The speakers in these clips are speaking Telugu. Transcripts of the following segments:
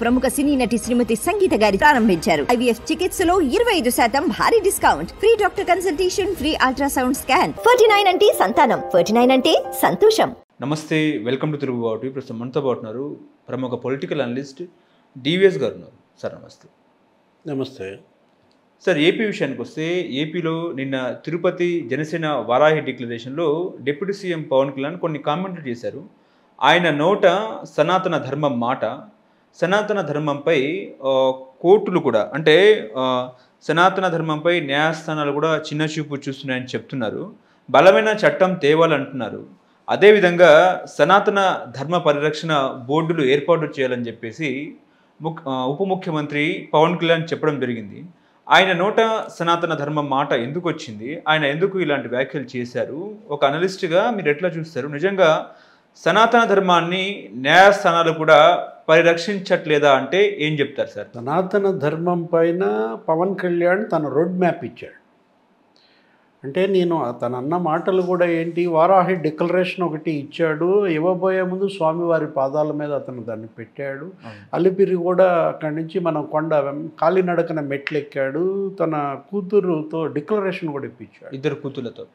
ప్రముఖ సినీ నటి శ్రీమతి సంగీత గారి ప్రారంభించారు. ఐవీఎఫ్ చికిత్సలో 25% భారీ discount, free doctor consultation, free ultrasound scan. 49 అంటే సంతానం, 49 అంటే సంతోషం. నమస్తే, వెల్కమ్ టు తెలుగు వాటి. ప్రస్తుతం మనతో పాటున్నారు ప్రముఖ పొలిటికల్ అనలిస్ట్ డివిఎస్ గారు ఉన్నారు. సార్ నమస్తే. నమస్తే సార్, ఏపీ విషయానికి వస్తే ఏపీలో నిన్న తిరుపతి జనసేన వారాహి డిక్లరేషన్లో డిప్యూటీ సీఎం పవన్ కళ్యాణ్ కొన్ని కామెంట్లు చేశారు. ఆయన నోట సనాతన ధర్మం మాట, సనాతన ధర్మంపై కోర్టులు కూడా అంటే సనాతన ధర్మంపై న్యాయస్థానాలు కూడా చిన్న చూపు చూస్తున్నాయని చెప్తున్నారు. బలమైన చట్టం తేవాలంటున్నారు. అదేవిధంగా సనాతన ధర్మ పరిరక్షణ బోర్డులు ఏర్పాటు చేయాలని చెప్పేసి ఉప ముఖ్యమంత్రి పవన్ కళ్యాణ్ చెప్పడం జరిగింది. ఆయన నోట సనాతన ధర్మం మాట ఎందుకు వచ్చింది? ఆయన ఎందుకు ఇలాంటి వ్యాఖ్యలు చేశారు? ఒక అనలిస్ట్గా మీరు ఎట్లా చూస్తారు? నిజంగా సనాతన ధర్మాన్ని న్యాయస్థానాలు కూడా పరిరక్షించట్లేదా అంటే ఏం చెప్తారు సార్? సనాతన ధర్మం పైన పవన్ కళ్యాణ్ తన రోడ్ మ్యాప్ ఇచ్చాడు. అంటే నేను తన అన్న మాటలు కూడా ఏంటి, వారాహి డిక్లరేషన్ ఒకటి ఇచ్చాడు, ఇవ్వబోయే ముందు స్వామివారి పాదాల మీద అతను దాన్ని పెట్టాడు. అలిపిరి కూడా అక్కడి నుంచి మనం కాలినడకన మెట్లు ఎక్కాడు. తన కూతురుతో డిక్లరేషన్ కూడా ఇప్పించాడు, ఇద్దరు కూతుర్లతో.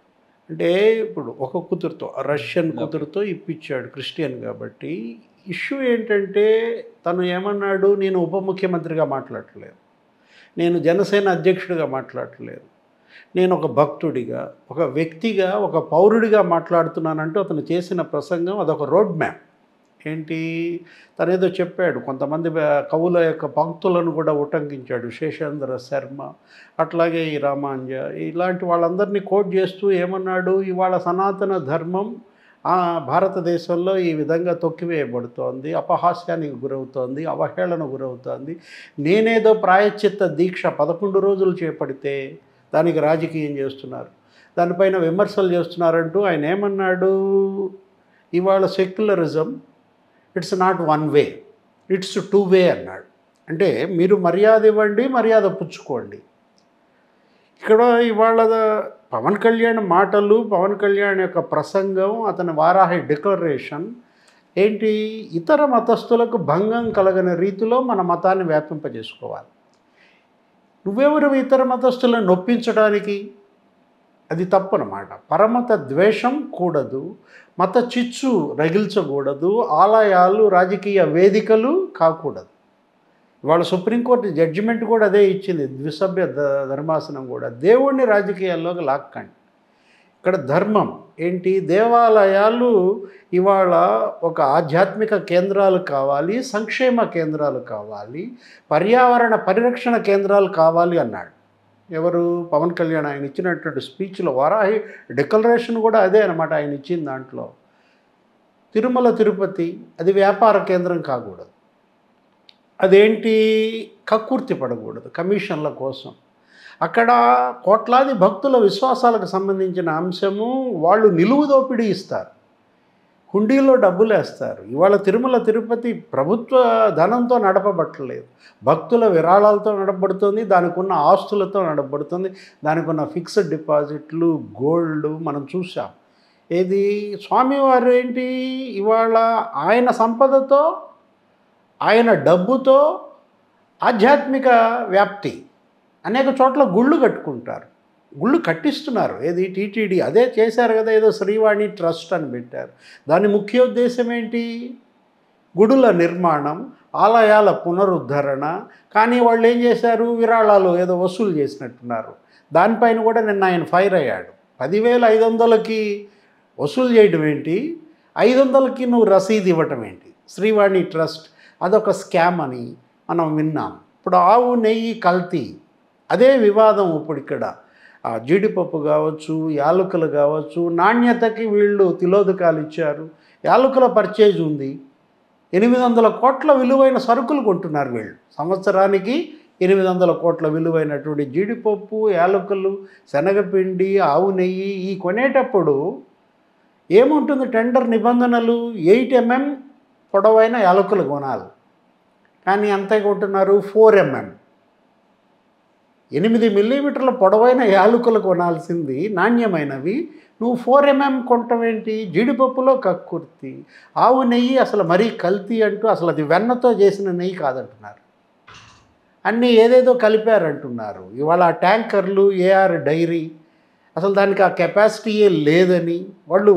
అంటే ఇప్పుడు ఒక కూతురుతో, రష్యన్ కూతురుతో ఇప్పించాడు, క్రిస్టియన్ కాబట్టి. ఇష్యూ ఏంటంటే తను ఏమన్నాడు, నేను ఉప ముఖ్యమంత్రిగా మాట్లాడట్లేదు, నేను జనసేన అధ్యక్షుడిగా మాట్లాడట్లేదు, నేను ఒక భక్తుడిగా, ఒక వ్యక్తిగా, ఒక పౌరుడిగా మాట్లాడుతున్నానంటూ అతను చేసిన ప్రసంగం అదొక రోడ్ మ్యాప్. ఏంటి, తనేదో చెప్పాడు, కొంతమంది కవుల యొక్క పంక్తులను కూడా ఉటంకించాడు, శేషేంద్ర శర్మ, అట్లాగే ఈ రామాంజ, ఇలాంటి వాళ్ళందరినీ కోట్ చేస్తూ ఏమన్నాడు, ఇవాళ సనాతన ధర్మం భారతదేశంలో ఈ విధంగా తొక్కివేయబడుతోంది, అపహాస్యానికి గురవుతోంది, అవహేళన గురవుతోంది. నేనేదో ప్రాయశ్చిత్త దీక్ష 11 రోజులు చేపడితే దానికి రాజకీయం చేస్తున్నారు, దానిపైన విమర్శలు చేస్తున్నారంటూ ఆయన ఏమన్నాడు, ఇవాళ secularism it's not one way, it's 2 వే అన్నాడు. అంటే మీరు మర్యాద ఇవ్వండి, మర్యాద పుచ్చుకోండి. ఇక్కడ ఇవాళ పవన్ కళ్యాణ్ మాటలు, పవన్ కళ్యాణ్ యొక్క ప్రసంగం, అతని వారాహి డిక్లరేషన్ ఏంటి, ఇతర మతస్థులకు భంగం కలగని రీతిలో మన మతాన్ని వ్యాపింపజేసుకోవాలి. నువ్వెవరు ఇతర మతస్థులను నొప్పించడానికి? అది తప్పనమాట. పరమత ద్వేషం కూడదు, మత చిచ్చు రగిల్చకూడదు, ఆలయాలు రాజకీయ వేదికలు కాకూడదు. ఇవాళ సుప్రీంకోర్టు జడ్జిమెంట్ కూడా అదే ఇచ్చింది, ద్విసభ్య ధర్మాసనం కూడా. దేవుణ్ణి రాజకీయాల్లోకి లాక్కండి. ఇక్కడ ధర్మం ఏంటి, దేవాలయాలు ఇవాళ ఒక ఆధ్యాత్మిక కేంద్రాలు కావాలి, సంక్షేమ కేంద్రాలు కావాలి, పర్యావరణ పరిరక్షణ కేంద్రాలు కావాలి అన్నాడు. ఎవరు? పవన్ కళ్యాణ్. ఆయన ఇచ్చినటువంటి స్పీచ్లో వారాహి డిక్లరేషన్ కూడా అదే అనమాట ఆయన ఇచ్చిన దాంట్లో. తిరుమల తిరుపతి అది వ్యాపార కేంద్రం కాకూడదు, అదేంటి కక్కుర్తి పడకూడదు కమిషన్ల కోసం. అక్కడ కోట్లాది భక్తుల విశ్వాసాలకు సంబంధించిన అంశము, వాళ్ళు నిలువు దోపిడీ ఇస్తారు, హుండీలో డబ్బులు వేస్తారు. ఇవాళ తిరుమల తిరుపతి ప్రభుత్వ ధనంతో నడపబట్టలేదు, భక్తుల విరాళాలతో నడపబడుతుంది, దానికి ఉన్న ఆస్తులతో నడపబడుతుంది, దానికి ఉన్న ఫిక్స్డ్ డిపాజిట్లు, గోల్డ్ మనం చూసాం. ఏది స్వామివారు ఏంటి, ఇవాళ ఆయన సంపదతో, ఆయన డబ్బుతో ఆధ్యాత్మిక వ్యాప్తి, అనేక చోట్ల గుళ్ళు కట్టుకుంటారు, గుళ్ళు కట్టిస్తున్నారు. ఏది టీటీడీ అదే చేశారు కదా, ఏదో శ్రీవాణి ట్రస్ట్ అని పెట్టారు. దాని ముఖ్య ఉద్దేశం ఏంటి, గుడుల నిర్మాణం, ఆలయాల పునరుద్ధరణ. కానీ వాళ్ళు ఏం చేశారు, విరాళాలు ఏదో వసూలు చేసినట్టున్నారు. దానిపైన కూడా నిన్న ఆయన ఫైర్ అయ్యాడు. 10,500కి వసూలు చేయడం ఏంటి, 500కి నువ్వు రసీదు ఇవ్వటం ఏంటి? శ్రీవాణి ట్రస్ట్ అదొక స్కామ్ అని మనం విన్నాం. ఇప్పుడు ఆవు నెయ్యి కల్తీ అదే వివాదం. ఇప్పుడు ఇక్కడ జీడిపప్పు కావచ్చు, యాలకులు కావచ్చు, నాణ్యతకి వీళ్ళు తిలోదకాలు ఇచ్చారు. యాలకుల పర్చేజ్ ఉంది, 800 కోట్ల విలువైన సరుకులు కొంటున్నారు వీళ్ళు. సంవత్సరానికి 800 కోట్ల విలువైనటువంటి జీడిపప్పు, యాలకులు, శనగపిండి, ఆవు నెయ్యి ఈ కొనేటప్పుడు ఏముంటుంది, టెండర్ నిబంధనలు 8 mm పొడవైన యాలకులు కొనాలి, కానీ అంతే కొంటున్నారు 4 mm. 8 మిల్లీమీటర్ల పొడవైన యాలకులు కొనాల్సింది నాణ్యమైనవి, నువ్వు 4 mm కొంటవేంటి? జీడిపప్పులో కక్కుర్తి, ఆవు నెయ్యి అసలు మరీ కల్తీ అంటూ అసలు అది వెన్నతో చేసిన నెయ్యి కాదంటున్నారు, అన్నీ ఏదేదో కలిపారంటున్నారు. ఇవాళ ట్యాంకర్లు, ఏఆర్ డైరీ అసలు దానికి ఆ కెపాసిటీయే లేదని వాళ్ళు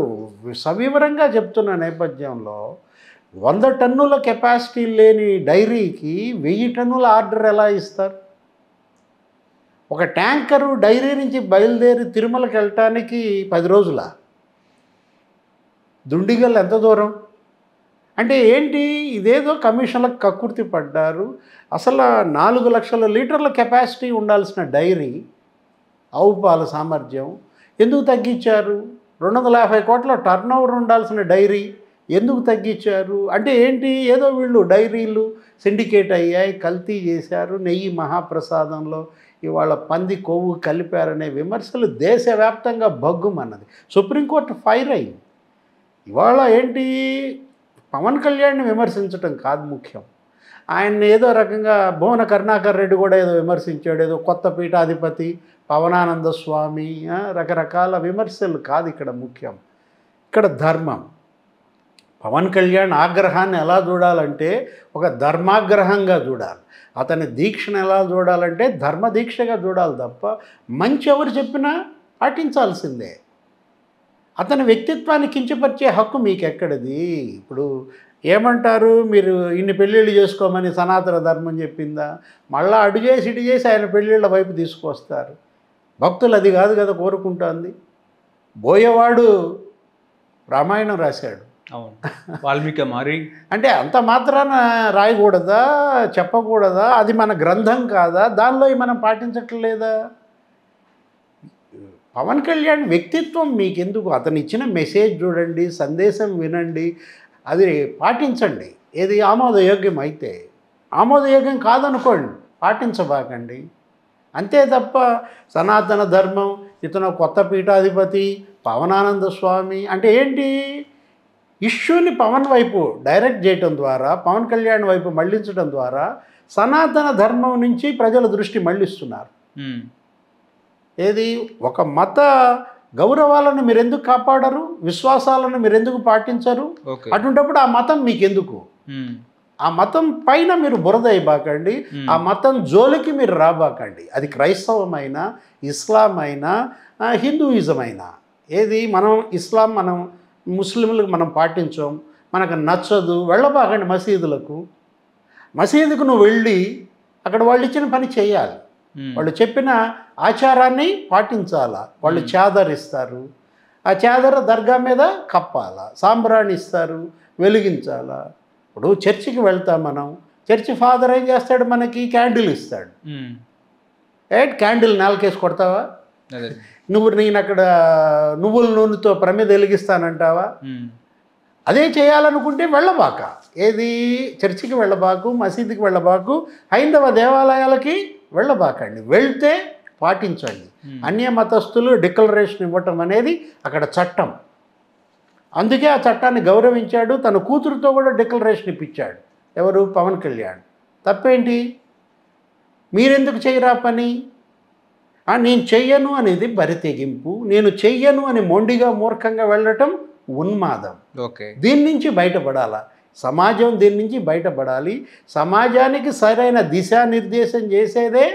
సవివరంగా చెప్తున్న నేపథ్యంలో 100 టన్నుల కెపాసిటీ లేని డైరీకి 1000 టన్నుల ఆర్డర్ ఎలా ఇస్తారు? ఒక ట్యాంకరు డైరీ నుంచి బయలుదేరి తిరుమలకి వెళ్ళటానికి 10 రోజుల, దుండిగల్ ఎంత దూరం? అంటే ఏంటి, ఇదేదో కమిషన్లకు కక్కుర్తి పడ్డారు. అసలు 4 లక్షల లీటర్ల కెపాసిటీ ఉండాల్సిన డైరీ, ఆవు పాల సామర్థ్యం ఎందుకు తగ్గించారు? 250 కోట్ల టర్నోవర్ ఉండాల్సిన డైరీ ఎందుకు తగ్గించారు? అంటే ఏంటి, ఏదో వీళ్ళు డైరీలు సిండికేట్ అయ్యాయి, కల్తీ చేశారు, నెయ్యి మహాప్రసాదంలో ఇవాళ పంది కొవ్వు కలిపారనే విమర్శలు దేశవ్యాప్తంగా భగ్గుమన్నది. సుప్రీంకోర్టు ఫైర్ అయింది. ఇవాళ ఏంటి, పవన్ కళ్యాణ్ని విమర్శించడం కాదు ముఖ్యం, ఆయన్ని ఏదో రకంగా భువన కరుణాకర్ రెడ్డి కూడా ఏదో విమర్శించాడు, ఏదో కొత్త పీఠాధిపతి పవనానంద స్వామి, రకరకాల విమర్శలు కాదు ఇక్కడ ముఖ్యం, ఇక్కడ ధర్మం. పవన్ కళ్యాణ్ ఆగ్రహాన్ని ఎలా చూడాలంటే ఒక ధర్మాగ్రహంగా చూడాలి, అతని దీక్షను ఎలా చూడాలంటే ధర్మ దీక్షగా చూడాలి తప్ప మంచి ఎవరు చెప్పినా పాటించాల్సిందే. అతని వ్యక్తిత్వాన్ని కించపరిచే హక్కు మీకు ఎక్కడిది? ఇప్పుడు ఏమంటారు, మీరు ఇన్ని పెళ్ళిళ్ళు చేసుకోమని సనాతన ధర్మం చెప్పిందా? మళ్ళీ అటు చేసి ఇటు చేసి ఆయన పెళ్ళిళ్ళ వైపు తీసుకొస్తారు. భక్తులు అది కాదు కదా కోరుకుంటోంది. బోయేవాడు రామాయణం రాశాడు, అవును, వాల్మీకి మరి అంటే అంత మాత్రాన రాయకూడదా, చెప్పకూడదా? అది మన గ్రంథం కాదా? దానిలో మనం పాటించట్లేదా? పవన్ కళ్యాణ్ వ్యక్తిత్వం మీకెందుకు? అతను ఇచ్చిన మెసేజ్ చూడండి, సందేశం వినండి, అది పాటించండి. ఏది ఆమోదయోగ్యం అయితే, ఆమోదయోగ్యం కాదనుకోండి, పాటించబాకండి. అంతే తప్ప సనాతన ధర్మం, ఇతను కొత్త పీఠాధిపతి పవనానంద స్వామి అంటే ఏంటి? ఇష్యూని పవన్ వైపు డైరెక్ట్ చేయటం ద్వారా, పవన్ కళ్యాణ్ వైపు మళ్లించడం ద్వారా సనాతన ధర్మం నుంచి ప్రజల దృష్టి మళ్లిస్తున్నారు. ఏది, ఒక మత గౌరవాలను మీరు ఎందుకు కాపాడరు? విశ్వాసాలను మీరు ఎందుకు పాటించరు? అటువంటిప్పుడు ఆ మతం మీకెందుకు? ఆ మతం పైన మీరు బురద అయిబాకండి, ఆ మతం జోలికి మీరు రాబాకండి. అది క్రైస్తవమైనా, ఇస్లాం అయినా, హిందూయిజం అయినా. ఏది, మనం ఇస్లాం, మనం ముస్లింలకు మనం పాటించాం, మనకు నచ్చదు, వెళ్ళబాకండి మసీదులకు. మసీదుకు నువ్వు వెళ్ళి అక్కడ వాళ్ళు ఇచ్చిన పని చేయాలి, వాళ్ళు చెప్పిన ఆచారాన్ని పాటించాలా. వాళ్ళు చాదర్ ఇస్తారు, ఆ చాదర్ దర్గా మీద కప్పాలా, సాంబ్రాణి ఇస్తారు, వెలిగించాలా. ఇప్పుడు చర్చికి వెళ్తాం మనం, చర్చి ఫాదర్ ఏం చేస్తాడు, మనకి క్యాండిల్ ఇస్తాడు. క్యాండిల్ నేలకేసి కొడతావా? నేను అక్కడ నువ్వుల నూనెతో ప్రమిద వెలిగిస్తానంటావా? అదే చేయాలనుకుంటే వెళ్ళబాక. ఏది, చర్చికి వెళ్ళబాకు, మసీదుకి వెళ్ళబాకు, హైందవ దేవాలయాలకి వెళ్ళబాకండి. వెళ్తే పాటించండి. అన్య మతస్థులు డిక్లరేషన్ ఇవ్వటం అనేది అక్కడ చట్టం. అందుకే ఆ చట్టాన్ని గౌరవించాడు. తన కూతురుతో కూడా డిక్లరేషన్ ఇప్పించాడు. ఎవరు? పవన్ కళ్యాణ్. తప్పేంటి? మీరెందుకు చేయరా పని? నేను చెయ్యను అనేది బరితెగింపు, నేను చెయ్యను అని మొండిగా మూర్ఖంగా వెళ్ళటం ఉన్మాదం. దీని నుంచి బయటపడాలా సమాజం, దీని నుంచి బయటపడాలి. సమాజానికి సరైన దిశానిర్దేశం చేసేదే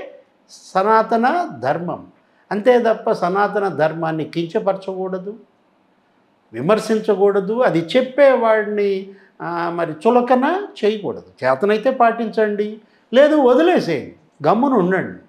సనాతన ధర్మం. అంతే తప్ప సనాతన ధర్మాన్ని కించపరచకూడదు, విమర్శించకూడదు, అది చెప్పేవాడిని మరి చులకన చేయకూడదు. చేతనైతే పాటించండి, లేదు వదిలేసేయండి, గమ్మున ఉండండి.